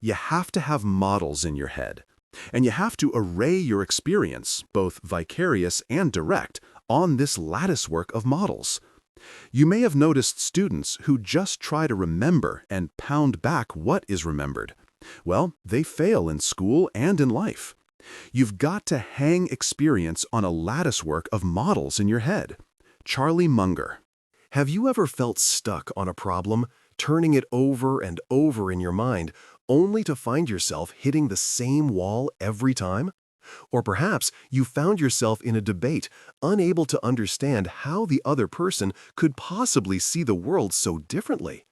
You have to have models in your head. And you have to array your experience, both vicarious and direct, on this latticework of models. You may have noticed students who just try to remember and pound back what is remembered. Well, they fail in school and in life. You've got to hang experience on a latticework of models in your head. Charlie Munger. Have you ever felt stuck on a problem, turning it over and over in your mind, only to find yourself hitting the same wall every time? Or perhaps you found yourself in a debate, unable to understand how the other person could possibly see the world so differently.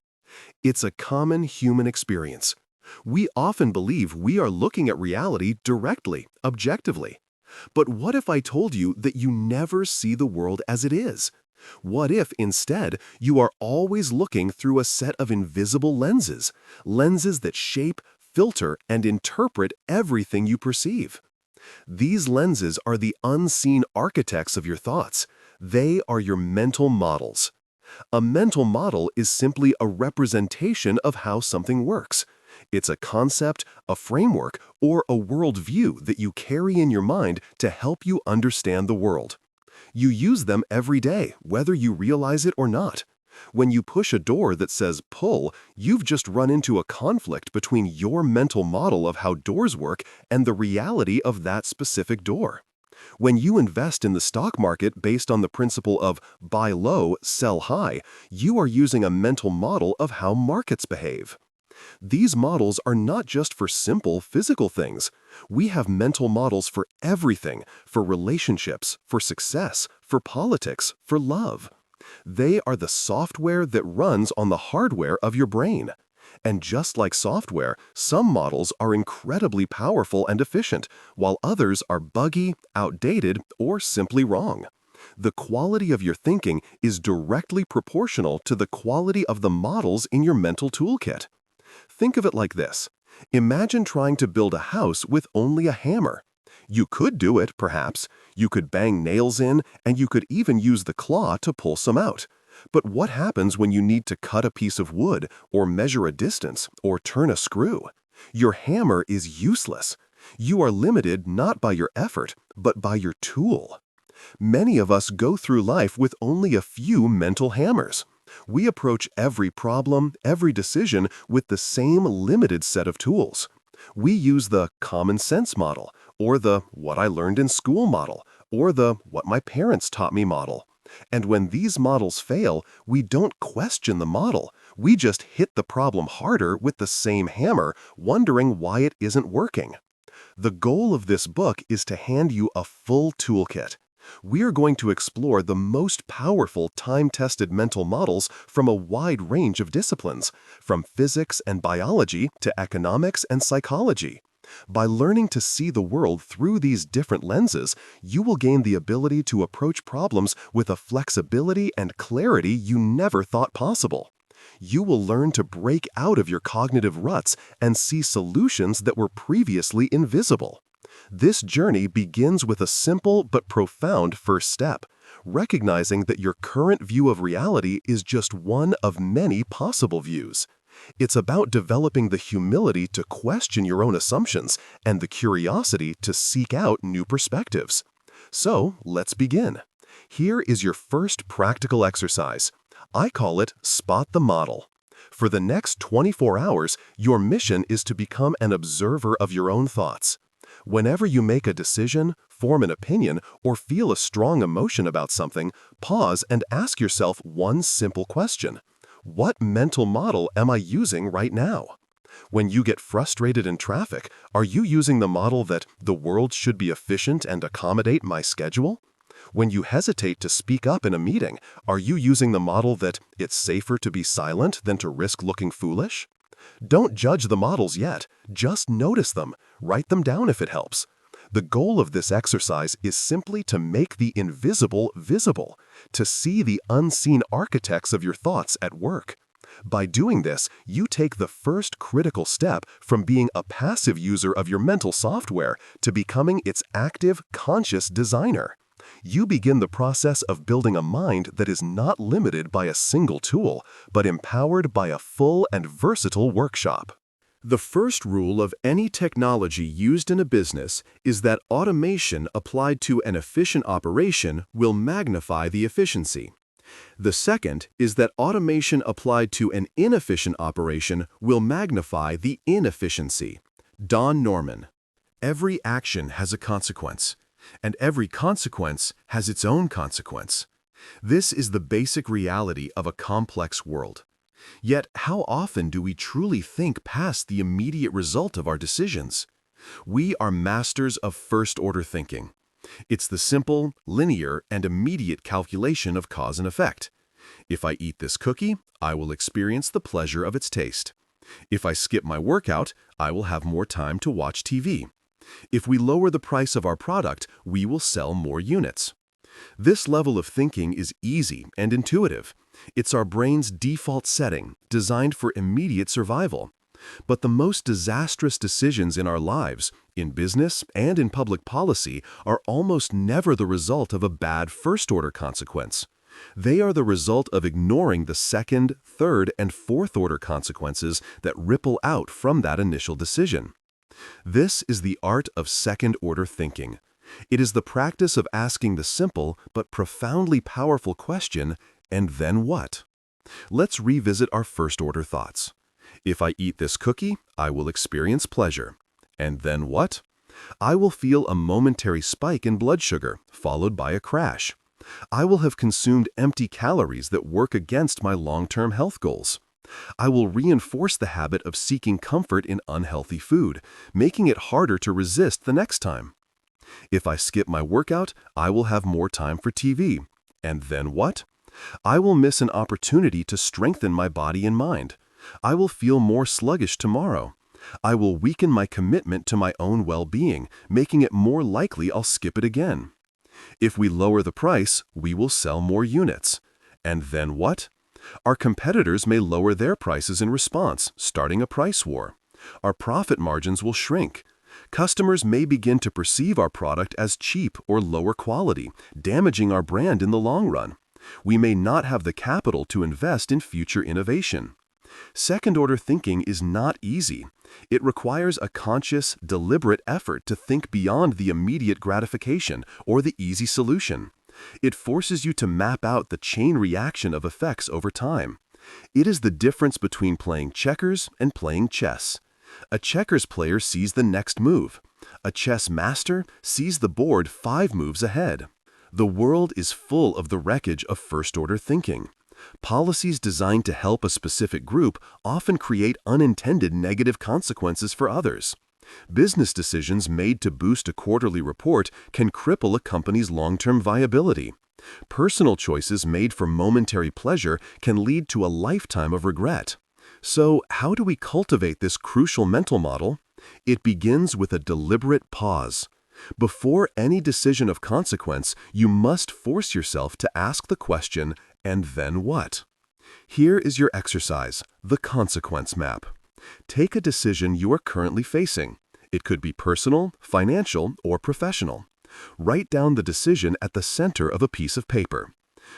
It's a common human experience. We often believe we are looking at reality directly, objectively. But what if I told you that you never see the world as it is? What if, instead, you are always looking through a set of invisible lenses, lenses that shape, filter, and interpret everything you perceive? These lenses are the unseen architects of your thoughts. They are your mental models. A mental model is simply a representation of how something works. It's a concept, a framework, or a worldview that you carry in your mind to help you understand the world. You use them every day, whether you realize it or not. When you push a door that says pull, you've just run into a conflict between your mental model of how doors work and the reality of that specific door. When you invest in the stock market based on the principle of buy low, sell high, you are using a mental model of how markets behave. These models are not just for simple physical things. We have mental models for everything, for relationships, for success, for politics, for love. They are the software that runs on the hardware of your brain. And just like software, some models are incredibly powerful and efficient, while others are buggy, outdated, or simply wrong. The quality of your thinking is directly proportional to the quality of the models in your mental toolkit. Think of it like this. Imagine trying to build a house with only a hammer. You could do it, perhaps. You could bang nails in, and you could even use the claw to pull some out. But what happens when you need to cut a piece of wood, or measure a distance, or turn a screw? Your hammer is useless. You are limited not by your effort, but by your tool. Many of us go through life with only a few mental hammers. We approach every problem, every decision with the same limited set of tools. We use the common sense model, or the what I learned in school model, or the what my parents taught me model. And when these models fail, we don't question the model. We just hit the problem harder with the same hammer, wondering why it isn't working. The goal of this book is to hand you a full toolkit. We are going to explore the most powerful time-tested mental models from a wide range of disciplines, from physics and biology to economics and psychology. By learning to see the world through these different lenses, you will gain the ability to approach problems with a flexibility and clarity you never thought possible. You will learn to break out of your cognitive ruts and see solutions that were previously invisible. This journey begins with a simple but profound first step, recognizing that your current view of reality is just one of many possible views. It's about developing the humility to question your own assumptions and the curiosity to seek out new perspectives. So, let's begin. Here is your first practical exercise. I call it Spot the Model. For the next 24 hours, your mission is to become an observer of your own thoughts. Whenever you make a decision, form an opinion, or feel a strong emotion about something, pause and ask yourself one simple question. What mental model am I using right now? When you get frustrated in traffic, are you using the model that the world should be efficient and accommodate my schedule? When you hesitate to speak up in a meeting, are you using the model that it's safer to be silent than to risk looking foolish? Don't judge the models yet, just notice them, write them down if it helps. The goal of this exercise is simply to make the invisible visible, to see the unseen architects of your thoughts at work. By doing this, you take the first critical step from being a passive user of your mental software to becoming its active, conscious designer. You begin the process of building a mind that is not limited by a single tool, but empowered by a full and versatile workshop. The first rule of any technology used in a business is that automation applied to an efficient operation will magnify the efficiency. The second is that automation applied to an inefficient operation will magnify the inefficiency. Don Norman. Every action has a consequence, and every consequence has its own consequence. This is the basic reality of a complex world. Yet, how often do we truly think past the immediate result of our decisions? We are masters of first-order thinking. It's the simple, linear, and immediate calculation of cause and effect. If I eat this cookie, I will experience the pleasure of its taste. If I skip my workout, I will have more time to watch TV. If we lower the price of our product, we will sell more units. This level of thinking is easy and intuitive. It's our brain's default setting, designed for immediate survival. But the most disastrous decisions in our lives, in business and in public policy, are almost never the result of a bad first-order consequence. They are the result of ignoring the second, third, and fourth-order consequences that ripple out from that initial decision. This is the art of second-order thinking. It is the practice of asking the simple but profoundly powerful question, and then what? Let's revisit our first-order thoughts. If I eat this cookie, I will experience pleasure. And then what? I will feel a momentary spike in blood sugar, followed by a crash. I will have consumed empty calories that work against my long-term health goals. I will reinforce the habit of seeking comfort in unhealthy food, making it harder to resist the next time. If I skip my workout, I will have more time for TV. And then what? I will miss an opportunity to strengthen my body and mind. I will feel more sluggish tomorrow. I will weaken my commitment to my own well-being, making it more likely I'll skip it again. If we lower the price, we will sell more units. And then what? Our competitors may lower their prices in response, starting a price war. Our profit margins will shrink. Customers may begin to perceive our product as cheap or lower quality, damaging our brand in the long run. We may not have the capital to invest in future innovation. Second-order thinking is not easy. It requires a conscious, deliberate effort to think beyond the immediate gratification or the easy solution. It forces you to map out the chain reaction of effects over time. It is the difference between playing checkers and playing chess. A checkers player sees the next move. A chess master sees the board 5 moves ahead. The world is full of the wreckage of first-order thinking. Policies designed to help a specific group often create unintended negative consequences for others. Business decisions made to boost a quarterly report can cripple a company's long-term viability. Personal choices made for momentary pleasure can lead to a lifetime of regret. So, how do we cultivate this crucial mental model? It begins with a deliberate pause. Before any decision of consequence, you must force yourself to ask the question, and then what? Here is your exercise, the consequence map. Take a decision you are currently facing. It could be personal, financial, or professional. Write down the decision at the center of a piece of paper.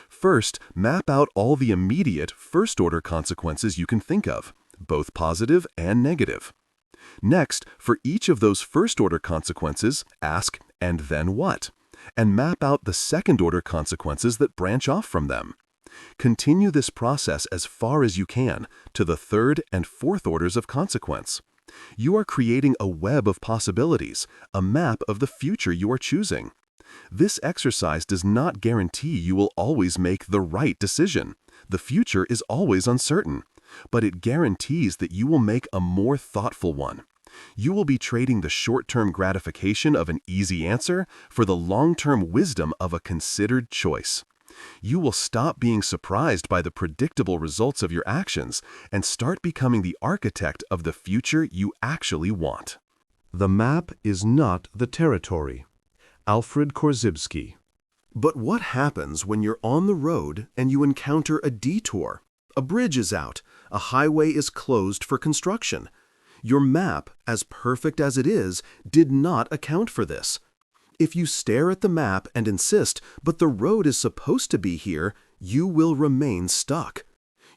First, map out all the immediate, first-order consequences you can think of, both positive and negative. Next, for each of those first-order consequences, ask, and then what? And map out the second-order consequences that branch off from them. Continue this process as far as you can to the third and fourth orders of consequence. You are creating a web of possibilities, a map of the future you are choosing. This exercise does not guarantee you will always make the right decision. The future is always uncertain, but it guarantees that you will make a more thoughtful one. You will be trading the short-term gratification of an easy answer for the long-term wisdom of a considered choice. You will stop being surprised by the predictable results of your actions and start becoming the architect of the future you actually want. The map is not the territory. Alfred Korzybski. But what happens when you're on the road and you encounter a detour? A bridge is out. A highway is closed for construction. Your map, as perfect as it is, did not account for this. If you stare at the map and insist, but the road is supposed to be here, you will remain stuck.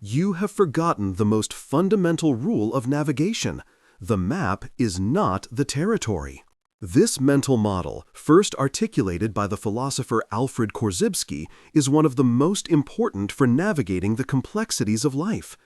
You have forgotten the most fundamental rule of navigation. The map is not the territory. This mental model, first articulated by the philosopher Alfred Korzybski, is one of the most important for navigating the complexities of life.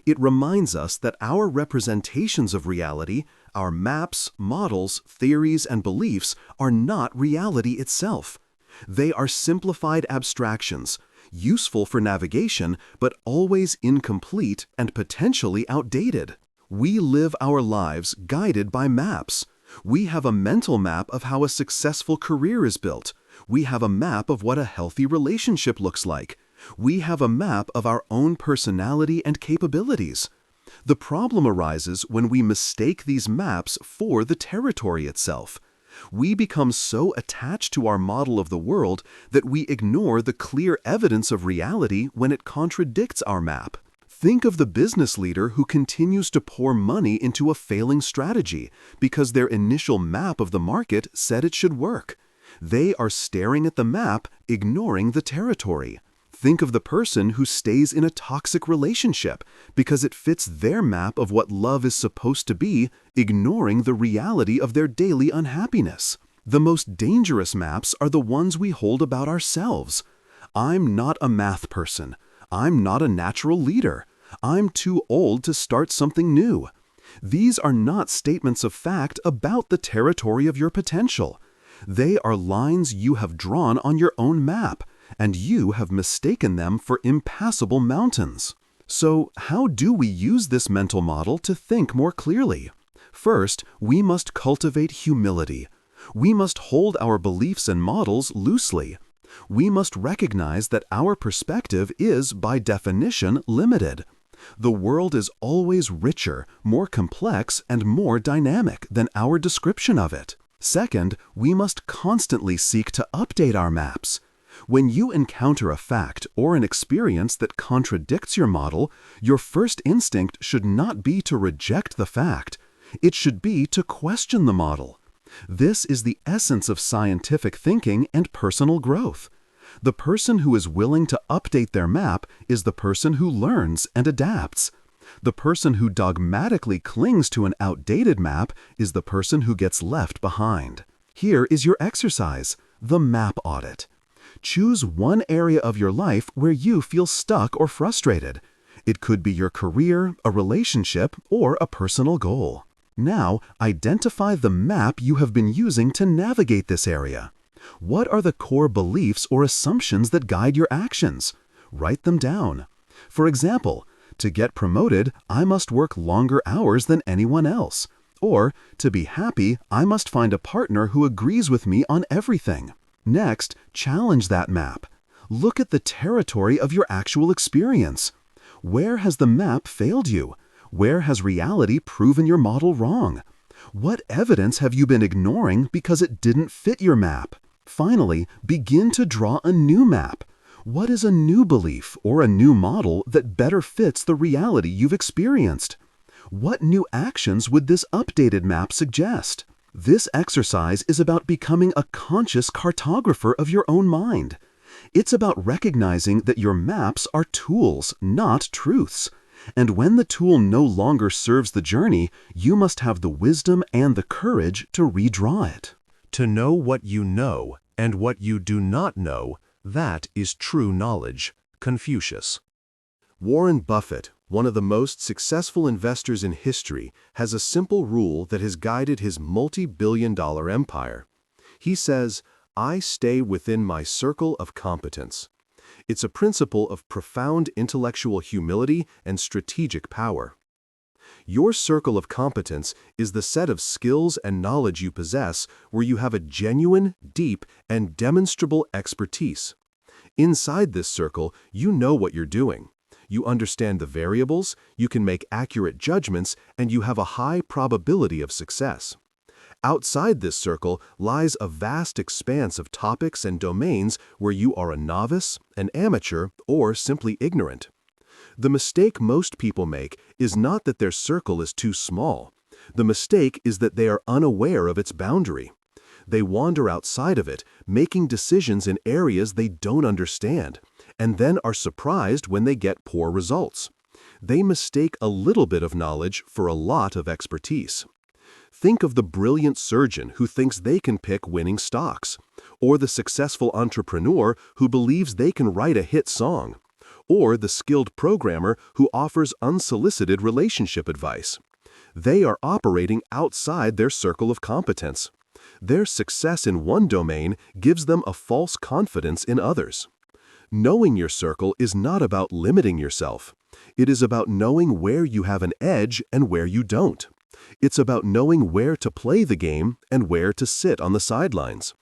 It reminds us that our representations of reality, our maps, models, theories, and beliefs are not reality itself. They are simplified abstractions, useful for navigation, but always incomplete and potentially outdated. We live our lives guided by maps. We have a mental map of how a successful career is built. We have a map of what a healthy relationship looks like. We have a map of our own personality and capabilities. The problem arises when we mistake these maps for the territory itself. We become so attached to our model of the world that we ignore the clear evidence of reality when it contradicts our map. Think of the business leader who continues to pour money into a failing strategy because their initial map of the market said it should work. They are staring at the map, ignoring the territory. Think of the person who stays in a toxic relationship because it fits their map of what love is supposed to be, ignoring the reality of their daily unhappiness. The most dangerous maps are the ones we hold about ourselves. I'm not a math person. I'm not a natural leader. I'm too old to start something new. These are not statements of fact about the territory of your potential. They are lines you have drawn on your own map, and you have mistaken them for impassable mountains. So, how do we use this mental model to think more clearly? First, we must cultivate humility. We must hold our beliefs and models loosely. We must recognize that our perspective is, by definition, limited. The world is always richer, more complex, and more dynamic than our description of it. Second, we must constantly seek to update our maps. When you encounter a fact or an experience that contradicts your model, your first instinct should not be to reject the fact. It should be to question the model. This is the essence of scientific thinking and personal growth. The person who is willing to update their map is the person who learns and adapts. The person who dogmatically clings to an outdated map is the person who gets left behind. Here is your exercise, the map audit. Choose one area of your life where you feel stuck or frustrated. It could be your career, a relationship, or a personal goal. Now, identify the map you have been using to navigate this area. What are the core beliefs or assumptions that guide your actions? Write them down. For example, to get promoted, I must work longer hours than anyone else. Or, to be happy, I must find a partner who agrees with me on everything. Next, challenge that map. Look at the territory of your actual experience. Where has the map failed you? Where has reality proven your model wrong? What evidence have you been ignoring because it didn't fit your map? Finally, begin to draw a new map. What is a new belief or a new model that better fits the reality you've experienced? What new actions would this updated map suggest? This exercise is about becoming a conscious cartographer of your own mind. It's about recognizing that your maps are tools, not truths. And when the tool no longer serves the journey, you must have the wisdom and the courage to redraw it. To know what you know and what you do not know, that is true knowledge. Confucius. Warren Buffett, one of the most successful investors in history, has a simple rule that has guided his multi-billion-dollar empire. He says, "I stay within my circle of competence." It's a principle of profound intellectual humility and strategic power. Your circle of competence is the set of skills and knowledge you possess where you have a genuine, deep, and demonstrable expertise. Inside this circle, you know what you're doing. You understand the variables, you can make accurate judgments, and you have a high probability of success. Outside this circle lies a vast expanse of topics and domains where you are a novice, an amateur, or simply ignorant. The mistake most people make is not that their circle is too small. The mistake is that they are unaware of its boundary. They wander outside of it, making decisions in areas they don't understand, and then are surprised when they get poor results. They mistake a little bit of knowledge for a lot of expertise. Think of the brilliant surgeon who thinks they can pick winning stocks, or the successful entrepreneur who believes they can write a hit song, or the skilled programmer who offers unsolicited relationship advice. They are operating outside their circle of competence. Their success in one domain gives them a false confidence in others. Knowing your circle is not about limiting yourself. It is about knowing where you have an edge and where you don't. It's about knowing where to play the game and where to sit on the sidelines.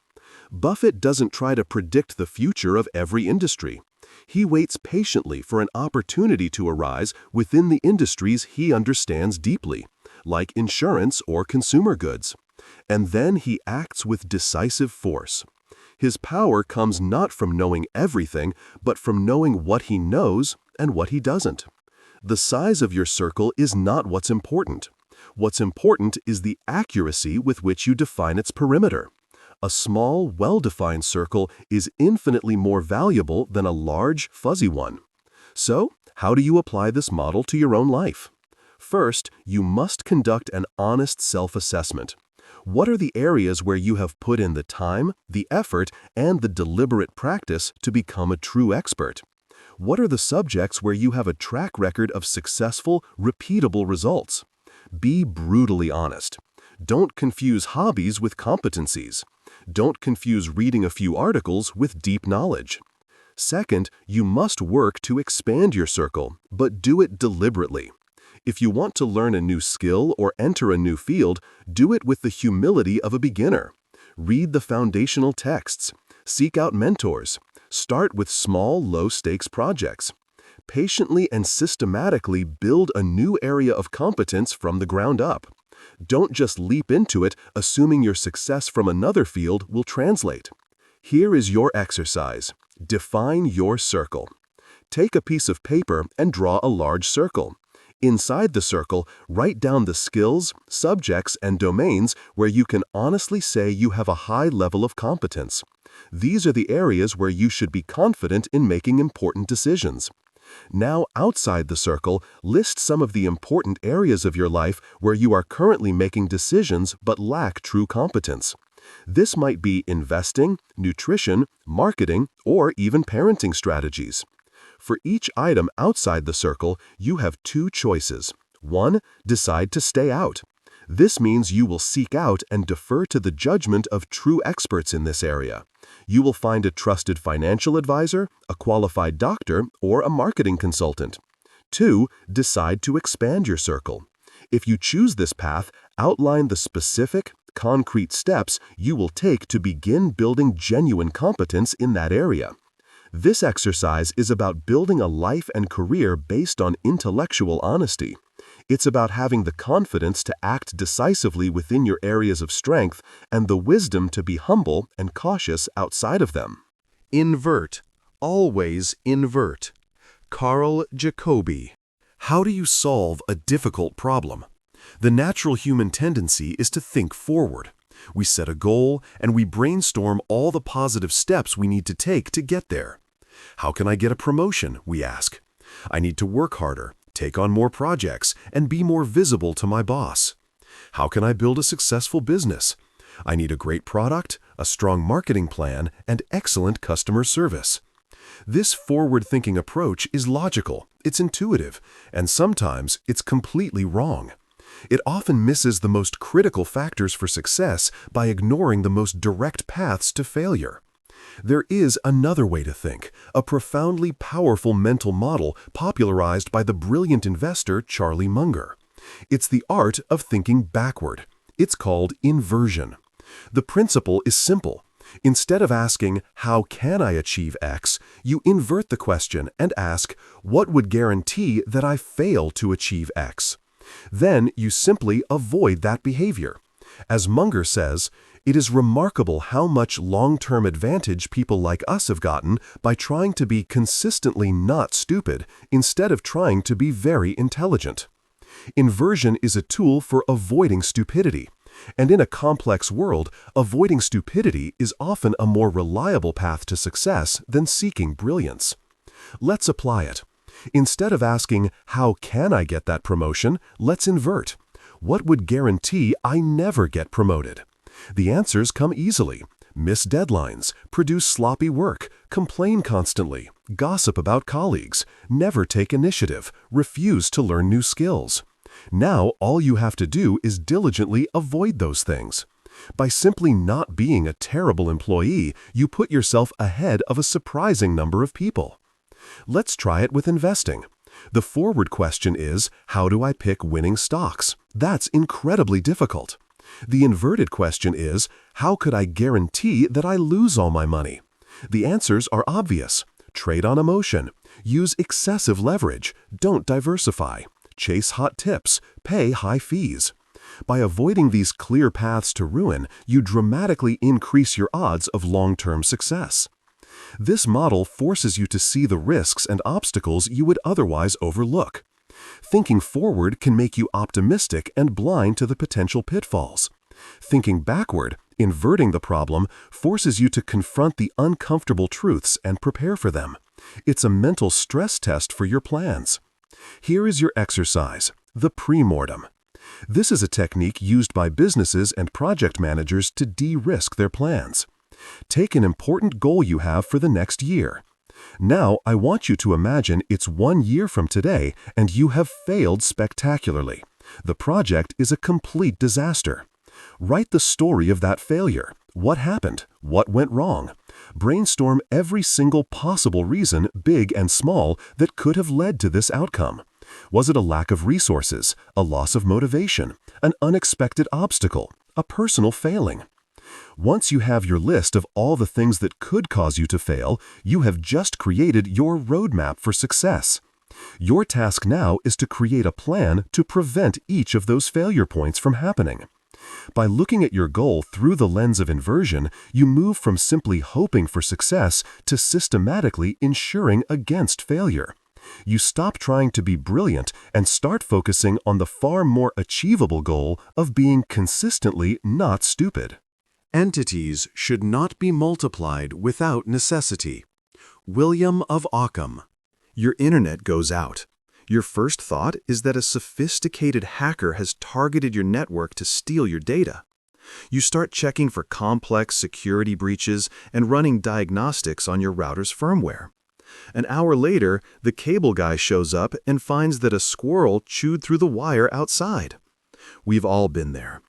Buffett doesn't try to predict the future of every industry. He waits patiently for an opportunity to arise within the industries he understands deeply, like insurance or consumer goods. And then he acts with decisive force. His power comes not from knowing everything, but from knowing what he knows and what he doesn't. The size of your circle is not what's important. What's important is the accuracy with which you define its perimeter. A small, well-defined circle is infinitely more valuable than a large, fuzzy one. So, how do you apply this model to your own life? First, you must conduct an honest self-assessment. What are the areas where you have put in the time, the effort, and the deliberate practice to become a true expert? What are the subjects where you have a track record of successful, repeatable results? Be brutally honest. Don't confuse hobbies with competencies. Don't confuse reading a few articles with deep knowledge. Second, you must work to expand your circle, but do it deliberately. If you want to learn a new skill or enter a new field, do it with the humility of a beginner. Read the foundational texts. Seek out mentors. Start with small, low-stakes projects. Patiently and systematically build a new area of competence from the ground up. Don't just leap into it, assuming your success from another field will translate. Here is your exercise. Define your circle. Take a piece of paper and draw a large circle. Inside the circle, write down the skills, subjects, and domains where you can honestly say you have a high level of competence. These are the areas where you should be confident in making important decisions. Now, outside the circle, list some of the important areas of your life where you are currently making decisions but lack true competence. This might be investing, nutrition, marketing, or even parenting strategies. For each item outside the circle, you have two choices. 1. Decide to stay out. This means you will seek out and defer to the judgment of true experts in this area. You will find a trusted financial advisor, a qualified doctor, or a marketing consultant. 2. Decide to expand your circle. If you choose this path, outline the specific, concrete steps you will take to begin building genuine competence in that area. This exercise is about building a life and career based on intellectual honesty. It's about having the confidence to act decisively within your areas of strength and the wisdom to be humble and cautious outside of them. Invert. Always invert. Carl Jacobi. How do you solve a difficult problem? The natural human tendency is to think forward. We set a goal and we brainstorm all the positive steps we need to take to get there. How can I get a promotion, we ask. I need to work harder, take on more projects, and be more visible to my boss. How can I build a successful business? I need a great product, a strong marketing plan, and excellent customer service. This forward-thinking approach is logical, it's intuitive, and sometimes it's completely wrong. It often misses the most critical factors for success by ignoring the most direct paths to failure. There is another way to think, a profoundly powerful mental model popularized by the brilliant investor Charlie Munger. It's the art of thinking backward. It's called inversion. The principle is simple. Instead of asking, how can I achieve X, you invert the question and ask, what would guarantee that I fail to achieve X? Then you simply avoid that behavior. As Munger says, it is remarkable how much long-term advantage people like us have gotten by trying to be consistently not stupid instead of trying to be very intelligent. Inversion is a tool for avoiding stupidity. And in a complex world, avoiding stupidity is often a more reliable path to success than seeking brilliance. Let's apply it. Instead of asking, "How can I get that promotion?" let's invert. What would guarantee I never get promoted? The answers come easily. Miss deadlines, produce sloppy work, complain constantly, gossip about colleagues, never take initiative, refuse to learn new skills. Now, all you have to do is diligently avoid those things. By simply not being a terrible employee, you put yourself ahead of a surprising number of people. Let's try it with investing. The forward question is, how do I pick winning stocks? That's incredibly difficult. The inverted question is, how could I guarantee that I lose all my money? The answers are obvious. Trade on emotion. Use excessive leverage. Don't diversify. Chase hot tips. Pay high fees. By avoiding these clear paths to ruin, you dramatically increase your odds of long-term success. This model forces you to see the risks and obstacles you would otherwise overlook. Thinking forward can make you optimistic and blind to the potential pitfalls. Thinking backward, inverting the problem, forces you to confront the uncomfortable truths and prepare for them. It's a mental stress test for your plans. Here is your exercise, the pre-mortem. This is a technique used by businesses and project managers to de-risk their plans. Take an important goal you have for the next year. Now, I want you to imagine it's 1 year from today and you have failed spectacularly. The project is a complete disaster. Write the story of that failure. What happened? What went wrong? Brainstorm every single possible reason, big and small, that could have led to this outcome. Was it a lack of resources, a loss of motivation, an unexpected obstacle, a personal failing? Once you have your list of all the things that could cause you to fail, you have just created your roadmap for success. Your task now is to create a plan to prevent each of those failure points from happening. By looking at your goal through the lens of inversion, you move from simply hoping for success to systematically ensuring against failure. You stop trying to be brilliant and start focusing on the far more achievable goal of being consistently not stupid. Entities should not be multiplied without necessity. William of Ockham. Your internet goes out. Your first thought is that a sophisticated hacker has targeted your network to steal your data. You start checking for complex security breaches and running diagnostics on your router's firmware. An hour later, the cable guy shows up and finds that a squirrel chewed through the wire outside. We've all been there.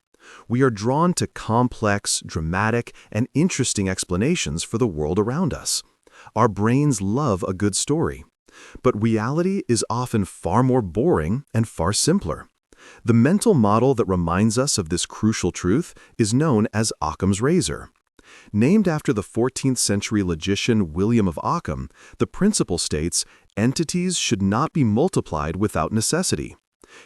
We are drawn to complex, dramatic, and interesting explanations for the world around us. Our brains love a good story. But reality is often far more boring and far simpler. The mental model that reminds us of this crucial truth is known as Occam's razor. Named after the 14th century logician William of Ockham, the principle states, entities should not be multiplied without necessity.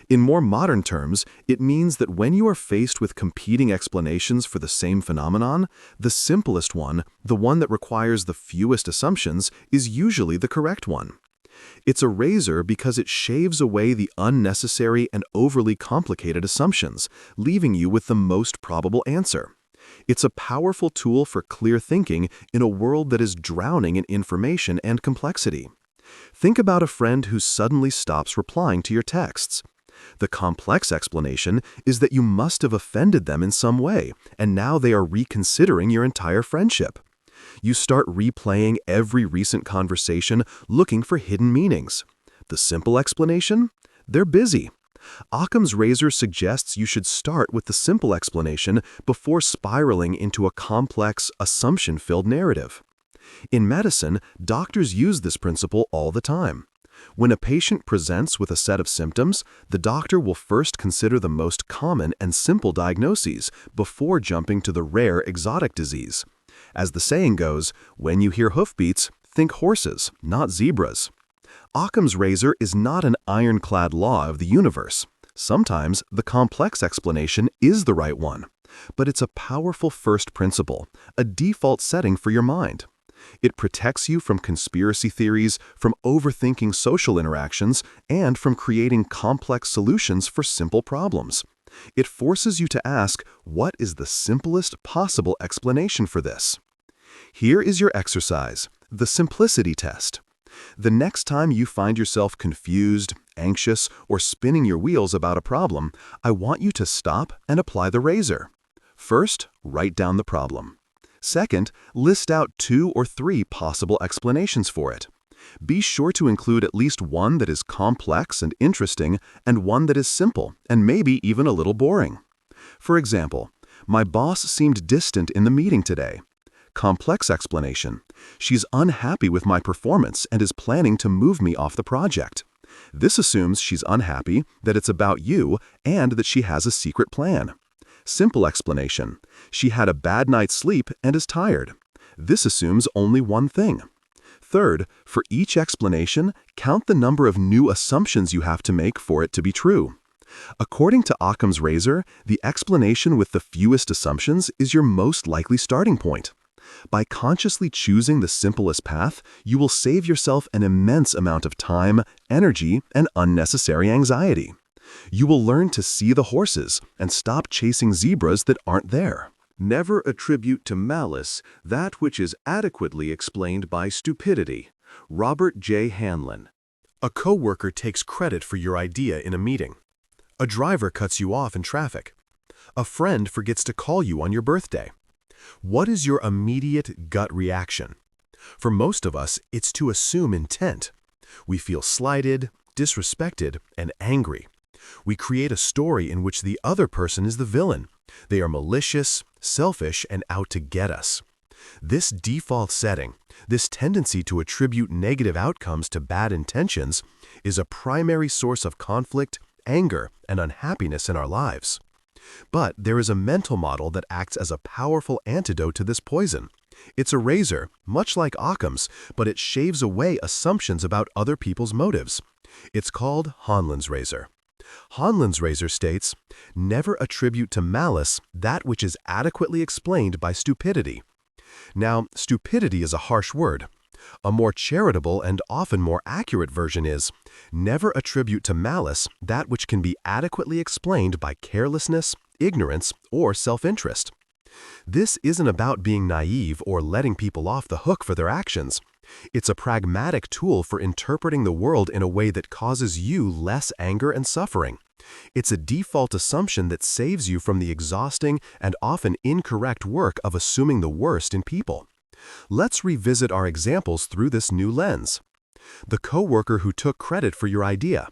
In more modern terms, it means that when you are faced with competing explanations for the same phenomenon, the simplest one, the one that requires the fewest assumptions, is usually the correct one. It's a razor because it shaves away the unnecessary and overly complicated assumptions, leaving you with the most probable answer. It's a powerful tool for clear thinking in a world that is drowning in information and complexity. Think about a friend who suddenly stops replying to your texts. The complex explanation is that you must have offended them in some way, and now they are reconsidering your entire friendship. You start replaying every recent conversation looking for hidden meanings. The simple explanation? They're busy. Occam's razor suggests you should start with the simple explanation before spiraling into a complex, assumption-filled narrative. In medicine, doctors use this principle all the time. When a patient presents with a set of symptoms, the doctor will first consider the most common and simple diagnoses before jumping to the rare exotic disease. As the saying goes, when you hear hoofbeats, think horses, not zebras. Occam's razor is not an ironclad law of the universe. Sometimes the complex explanation is the right one, but it's a powerful first principle, a default setting for your mind. It protects you from conspiracy theories, from overthinking social interactions, and from creating complex solutions for simple problems. It forces you to ask, what is the simplest possible explanation for this? Here is your exercise, the simplicity test. The next time you find yourself confused, anxious, or spinning your wheels about a problem, I want you to stop and apply the razor. First, write down the problem. Second, list out 2 or 3 possible explanations for it. Be sure to include at least one that is complex and interesting and one that is simple and maybe even a little boring. For example, my boss seemed distant in the meeting today. Complex explanation. She's unhappy with my performance and is planning to move me off the project. This assumes she's unhappy, that it's about you, and that she has a secret plan. Simple explanation. She had a bad night's sleep and is tired. This assumes only one thing. Third, for each explanation, count the number of new assumptions you have to make for it to be true. According to Occam's razor, the explanation with the fewest assumptions is your most likely starting point. By consciously choosing the simplest path, you will save yourself an immense amount of time, energy, and unnecessary anxiety. You will learn to see the horses and stop chasing zebras that aren't there. Never attribute to malice that which is adequately explained by stupidity. Robert J. Hanlon. A coworker takes credit for your idea in a meeting. A driver cuts you off in traffic. A friend forgets to call you on your birthday. What is your immediate gut reaction? For most of us, it's to assume intent. We feel slighted, disrespected, and angry. We create a story in which the other person is the villain. They are malicious, selfish, and out to get us. This default setting, this tendency to attribute negative outcomes to bad intentions, is a primary source of conflict, anger, and unhappiness in our lives. But there is a mental model that acts as a powerful antidote to this poison. It's a razor, much like Occam's, but it shaves away assumptions about other people's motives. It's called Hanlon's razor. Hanlon's razor states, never attribute to malice that which is adequately explained by stupidity. Now, stupidity is a harsh word. A more charitable and often more accurate version is, never attribute to malice that which can be adequately explained by carelessness, ignorance, or self-interest. This isn't about being naive or letting people off the hook for their actions. It's a pragmatic tool for interpreting the world in a way that causes you less anger and suffering. It's a default assumption that saves you from the exhausting and often incorrect work of assuming the worst in people. Let's revisit our examples through this new lens. The coworker who took credit for your idea.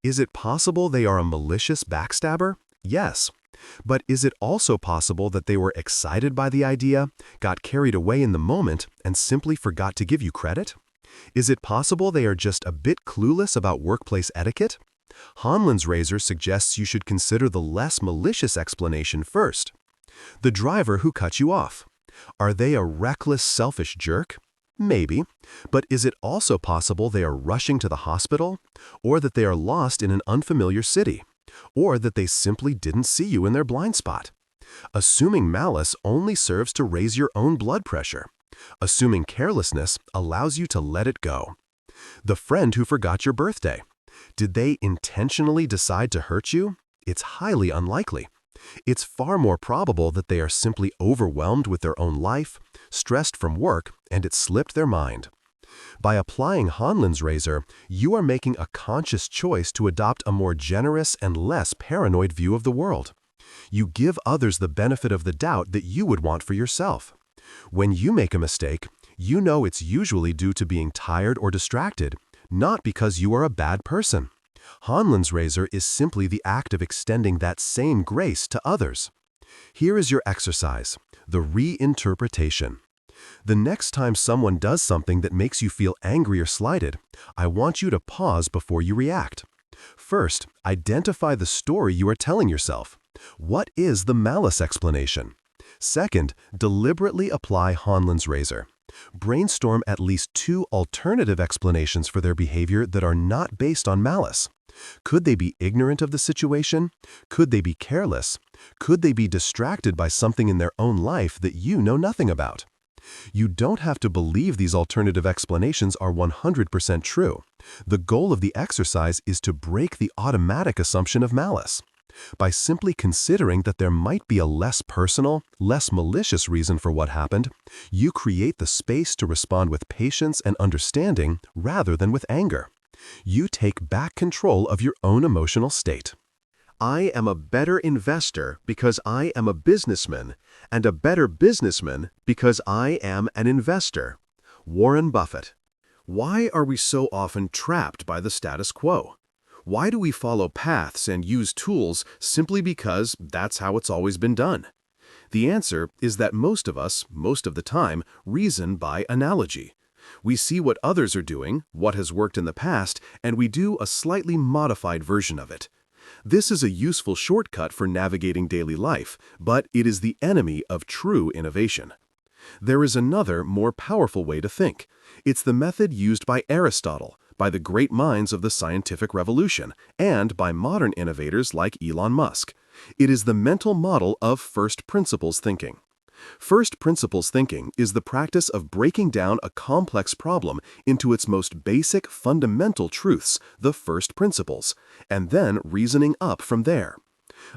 Is it possible they are a malicious backstabber? Yes. But is it also possible that they were excited by the idea, got carried away in the moment, and simply forgot to give you credit? Is it possible they are just a bit clueless about workplace etiquette? Hanlon's razor suggests you should consider the less malicious explanation first. The driver who cut you off. Are they a reckless, selfish jerk? Maybe. But is it also possible they are rushing to the hospital? Or that they are lost in an unfamiliar city? Or that they simply didn't see you in their blind spot? Assuming malice only serves to raise your own blood pressure. Assuming carelessness allows you to let it go. The friend who forgot your birthday. Did they intentionally decide to hurt you? It's highly unlikely. It's far more probable that they are simply overwhelmed with their own life, stressed from work, and it slipped their mind. By applying Hanlon's razor, you are making a conscious choice to adopt a more generous and less paranoid view of the world. You give others the benefit of the doubt that you would want for yourself. When you make a mistake, you know it's usually due to being tired or distracted, not because you are a bad person. Hanlon's razor is simply the act of extending that same grace to others. Here is your exercise, the reinterpretation. The next time someone does something that makes you feel angry or slighted, I want you to pause before you react. First, identify the story you are telling yourself. What is the malice explanation? Second, deliberately apply Hanlon's razor. Brainstorm at least 2 alternative explanations for their behavior that are not based on malice. Could they be ignorant of the situation? Could they be careless? Could they be distracted by something in their own life that you know nothing about? You don't have to believe these alternative explanations are 100% true. The goal of the exercise is to break the automatic assumption of malice. By simply considering that there might be a less personal, less malicious reason for what happened, you create the space to respond with patience and understanding rather than with anger. You take back control of your own emotional state. I am a better investor because I am a businessman, and a better businessman because I am an investor. Warren Buffett. Why are we so often trapped by the status quo? Why do we follow paths and use tools simply because that's how it's always been done? The answer is that most of us, most of the time, reason by analogy. We see what others are doing, what has worked in the past, and we do a slightly modified version of it. This is a useful shortcut for navigating daily life, but it is the enemy of true innovation. There is another, more powerful way to think. It's the method used by Aristotle, by the great minds of the scientific revolution, and by modern innovators like Elon Musk. It is the mental model of first principles thinking. First principles thinking is the practice of breaking down a complex problem into its most basic fundamental truths, the first principles, and then reasoning up from there.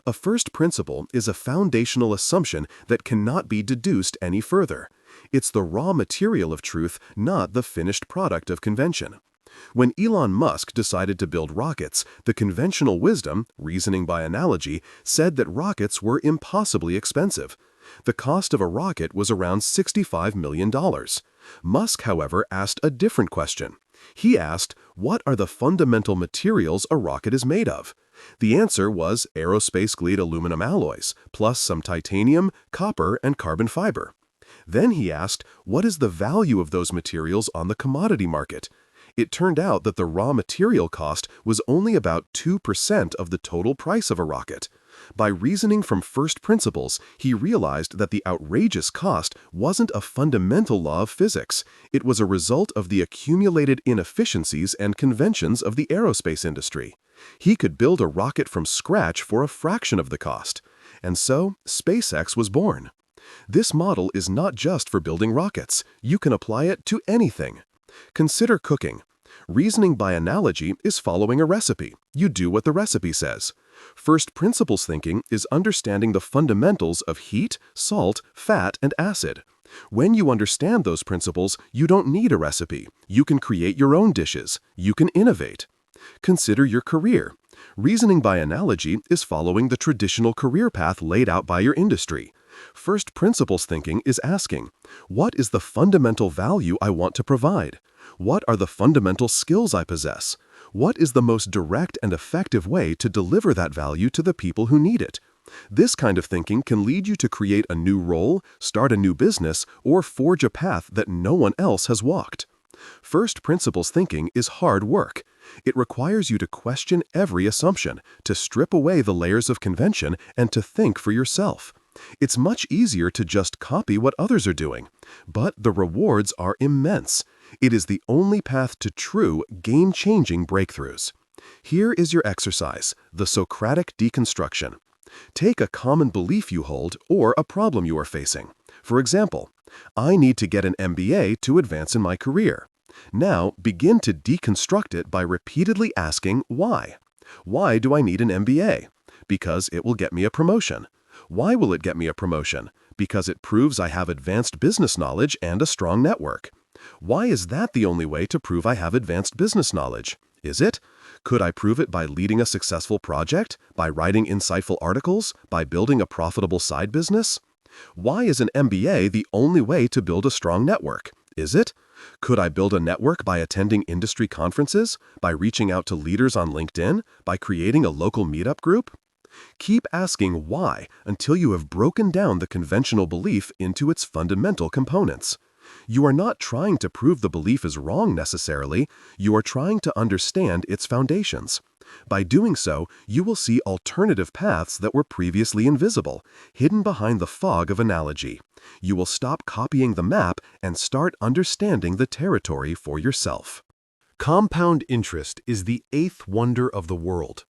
A first principle is a foundational assumption that cannot be deduced any further. It's the raw material of truth, not the finished product of convention. When Elon Musk decided to build rockets, the conventional wisdom, reasoning by analogy, said that rockets were impossibly expensive. The cost of a rocket was around $65 million. Musk, however, asked a different question. He asked, what are the fundamental materials a rocket is made of? The answer was aerospace-grade aluminum alloys, plus some titanium, copper, and carbon fiber. Then he asked, what is the value of those materials on the commodity market? It turned out that the raw material cost was only about 2% of the total price of a rocket. By reasoning from first principles, he realized that the outrageous cost wasn't a fundamental law of physics. It was a result of the accumulated inefficiencies and conventions of the aerospace industry. He could build a rocket from scratch for a fraction of the cost. And so, SpaceX was born. This model is not just for building rockets. You can apply it to anything. Consider cooking. Reasoning by analogy is following a recipe. You do what the recipe says. First principles thinking is understanding the fundamentals of heat, salt, fat, and acid. When you understand those principles, you don't need a recipe. You can create your own dishes. You can innovate. Consider your career. Reasoning by analogy is following the traditional career path laid out by your industry. First principles thinking is asking, what is the fundamental value I want to provide? What are the fundamental skills I possess? What is the most direct and effective way to deliver that value to the people who need it? This kind of thinking can lead you to create a new role, start a new business, or forge a path that no one else has walked. First principles thinking is hard work. It requires you to question every assumption, to strip away the layers of convention, and to think for yourself. It's much easier to just copy what others are doing, but the rewards are immense. It is the only path to true, game-changing breakthroughs. Here is your exercise, the Socratic deconstruction. Take a common belief you hold or a problem you are facing. For example, I need to get an MBA to advance in my career. Now, begin to deconstruct it by repeatedly asking why. Why do I need an MBA? Because it will get me a promotion. Why will it get me a promotion? Because it proves I have advanced business knowledge and a strong network. Why is that the only way to prove I have advanced business knowledge? Is it? Could I prove it by leading a successful project? By writing insightful articles? By building a profitable side business? Why is an MBA the only way to build a strong network? Is it? Could I build a network by attending industry conferences? By reaching out to leaders on LinkedIn? By creating a local meetup group? Keep asking why until you have broken down the conventional belief into its fundamental components. You are not trying to prove the belief is wrong necessarily, you are trying to understand its foundations. By doing so, you will see alternative paths that were previously invisible, hidden behind the fog of analogy. You will stop copying the map and start understanding the territory for yourself. Compound interest is the eighth wonder of the world.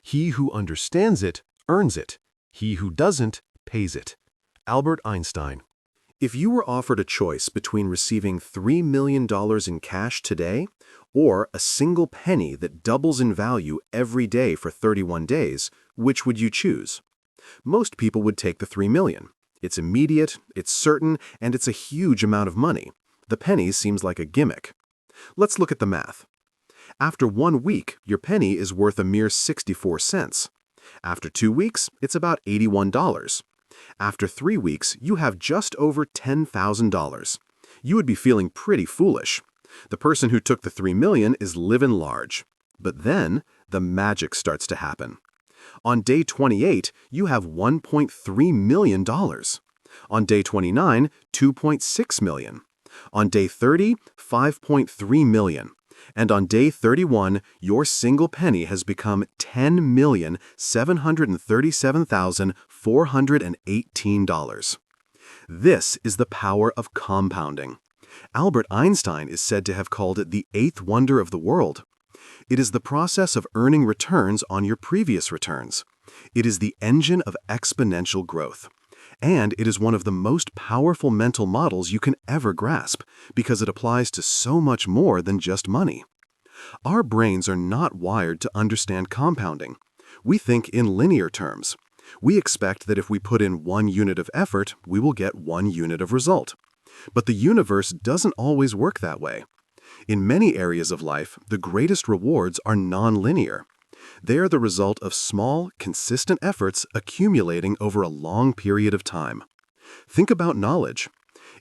He who understands it earns it. He who doesn't pays it. Albert Einstein. If you were offered a choice between receiving $3 million in cash today or a single penny that doubles in value every day for 31 days, Which would you choose? Most people would take the 3 million. It's immediate, it's certain, and it's a huge amount of money. The penny seems like a gimmick. Let's look at the math. After 1 week, your penny is worth a mere 64 cents. After 2 weeks, it's about $81. After 3 weeks, you have just over $10,000. You would be feeling pretty foolish. The person who took the 3 million is living large. But then, the magic starts to happen. On day 28, you have $1.3 million. On day 29, $2.6 million. On day 30, $5.3 million. And on day 31, your single penny has become $10,737,418. This is the power of compounding. Albert Einstein is said to have called it the 8th wonder of the world. It is the process of earning returns on your previous returns. It is the engine of exponential growth. And it is one of the most powerful mental models you can ever grasp, because it applies to so much more than just money. Our brains are not wired to understand compounding. We think in linear terms. We expect that if we put in 1 unit of effort, we will get 1 unit of result. But the universe doesn't always work that way. In many areas of life, the greatest rewards are non-linear. They are the result of small, consistent efforts accumulating over a long period of time. Think about knowledge.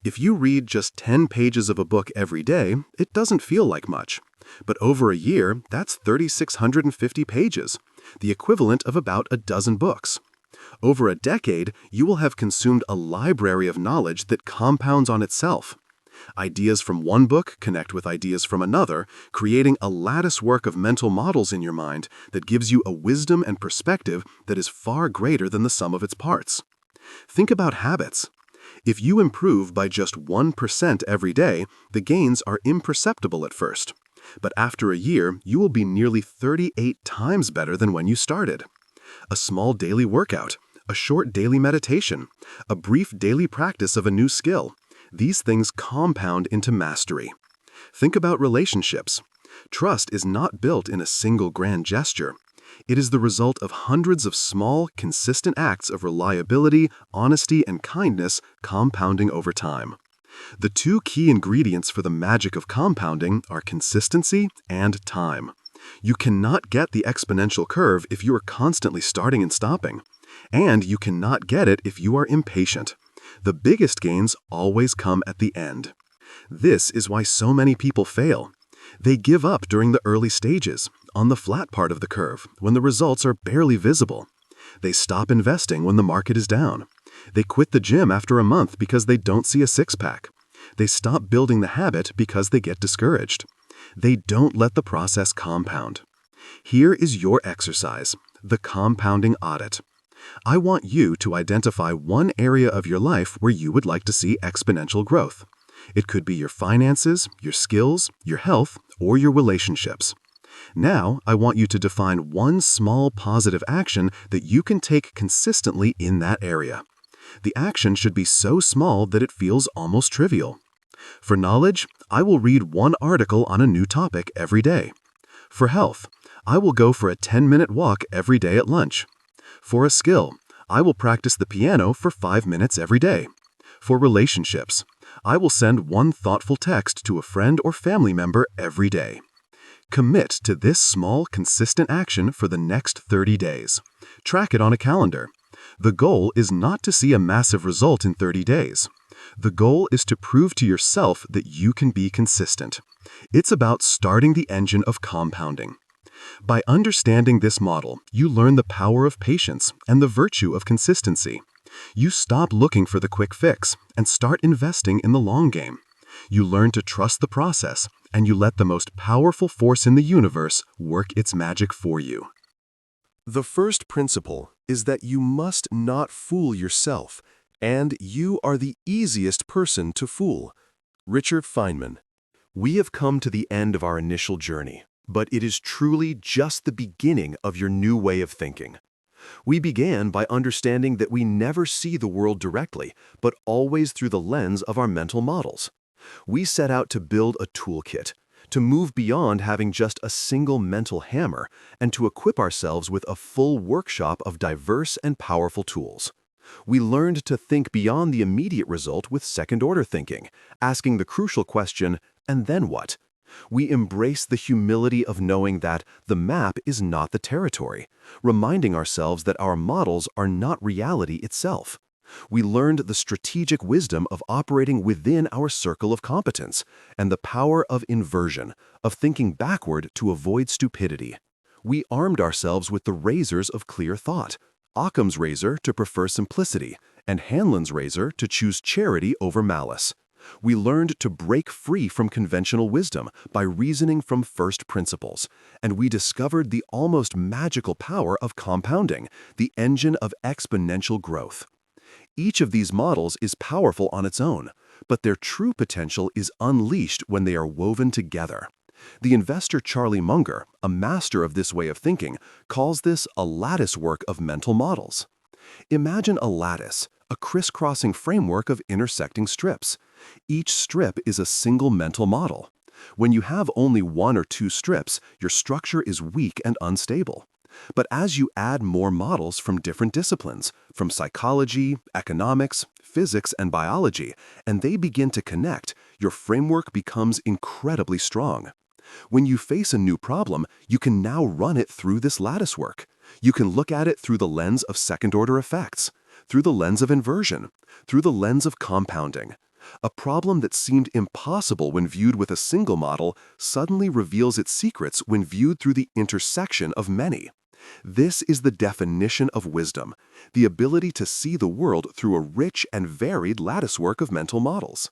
If you read just 10 pages of a book every day, it doesn't feel like much. But over a year, that's 3,650 pages, the equivalent of about a dozen books. Over a decade, you will have consumed a library of knowledge that compounds on itself. Ideas from one book connect with ideas from another, creating a latticework of mental models in your mind that gives you a wisdom and perspective that is far greater than the sum of its parts. Think about habits. If you improve by just 1% every day, the gains are imperceptible at first. But after a year, you will be nearly 38 times better than when you started. A small daily workout, a short daily meditation, a brief daily practice of a new skill. These things compound into mastery. Think about relationships. Trust is not built in a single grand gesture. It is the result of hundreds of small, consistent acts of reliability, honesty, and kindness compounding over time. The 2 key ingredients for the magic of compounding are consistency and time. You cannot get the exponential curve if you are constantly starting and stopping. And you cannot get it if you are impatient. The biggest gains always come at the end. This is why so many people fail. They give up during the early stages, on the flat part of the curve, when the results are barely visible. They stop investing when the market is down. They quit the gym after a month because they don't see a six-pack. They stop building the habit because they get discouraged. They don't let the process compound. Here is your exercise, the compounding audit. I want you to identify one area of your life where you would like to see exponential growth. It could be your finances, your skills, your health, or your relationships. Now, I want you to define one small positive action that you can take consistently in that area. The action should be so small that it feels almost trivial. For knowledge, I will read one article on a new topic every day. For health, I will go for a 10-minute walk every day at lunch. For a skill, I will practice the piano for 5 minutes every day. For relationships, I will send one thoughtful text to a friend or family member every day. Commit to this small, consistent action for the next 30 days. Track it on a calendar. The goal is not to see a massive result in 30 days. The goal is to prove to yourself that you can be consistent. It's about starting the engine of compounding. By understanding this model, you learn the power of patience and the virtue of consistency. You stop looking for the quick fix and start investing in the long game. You learn to trust the process, and you let the most powerful force in the universe work its magic for you. The first principle is that you must not fool yourself, and you are the easiest person to fool. Richard Feynman. We have come to the end of our initial journey, but it is truly just the beginning of your new way of thinking. We began by understanding that we never see the world directly, but always through the lens of our mental models. We set out to build a toolkit, to move beyond having just a single mental hammer and to equip ourselves with a full workshop of diverse and powerful tools. We learned to think beyond the immediate result with second-order thinking, asking the crucial question, and then what? We embrace the humility of knowing that the map is not the territory, reminding ourselves that our models are not reality itself. We learned the strategic wisdom of operating within our circle of competence and the power of inversion, of thinking backward to avoid stupidity. We armed ourselves with the razors of clear thought, Occam's razor to prefer simplicity, and Hanlon's razor to choose charity over malice. We learned to break free from conventional wisdom by reasoning from first principles, and we discovered the almost magical power of compounding, the engine of exponential growth. Each of these models is powerful on its own, but their true potential is unleashed when they are woven together. The investor Charlie Munger, a master of this way of thinking, calls this a lattice work of mental models. Imagine a lattice, a crisscrossing framework of intersecting strips. Each strip is a single mental model. When you have only one or two strips, your structure is weak and unstable. But as you add more models from different disciplines, from psychology, economics, physics, and biology, and they begin to connect, your framework becomes incredibly strong. When you face a new problem, you can now run it through this lattice work. You can look at it through the lens of second-order effects, through the lens of inversion, through the lens of compounding. A problem that seemed impossible when viewed with a single model suddenly reveals its secrets when viewed through the intersection of many. This is the definition of wisdom, the ability to see the world through a rich and varied latticework of mental models.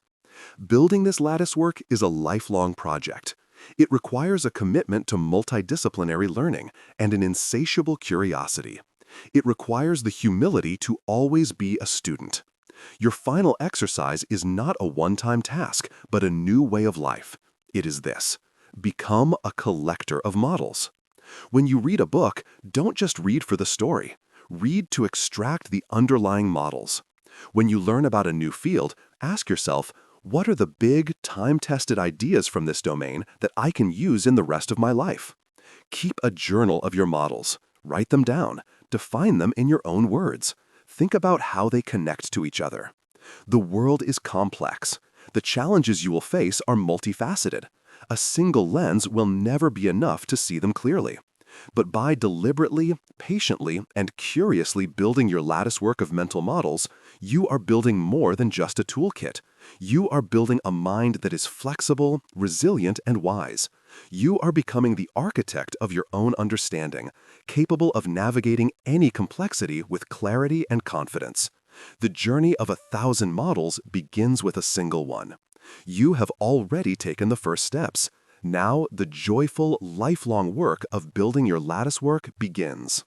Building this latticework is a lifelong project. It requires a commitment to multidisciplinary learning and an insatiable curiosity. It requires the humility to always be a student. Your final exercise is not a one-time task, but a new way of life. It is this: become a collector of models. When you read a book, don't just read for the story. Read to extract the underlying models. When you learn about a new field, ask yourself, what are the big, time-tested ideas from this domain that I can use in the rest of my life? Keep a journal of your models. Write them down. Define them in your own words. Think about how they connect to each other. The world is complex. The challenges you will face are multifaceted. A single lens will never be enough to see them clearly. But by deliberately, patiently, and curiously building your latticework of mental models, you are building more than just a toolkit. You are building a mind that is flexible, resilient, and wise. You are becoming the architect of your own understanding, capable of navigating any complexity with clarity and confidence. The journey of 1,000 models begins with a single one. You have already taken the first steps. Now, the joyful, lifelong work of building your latticework begins.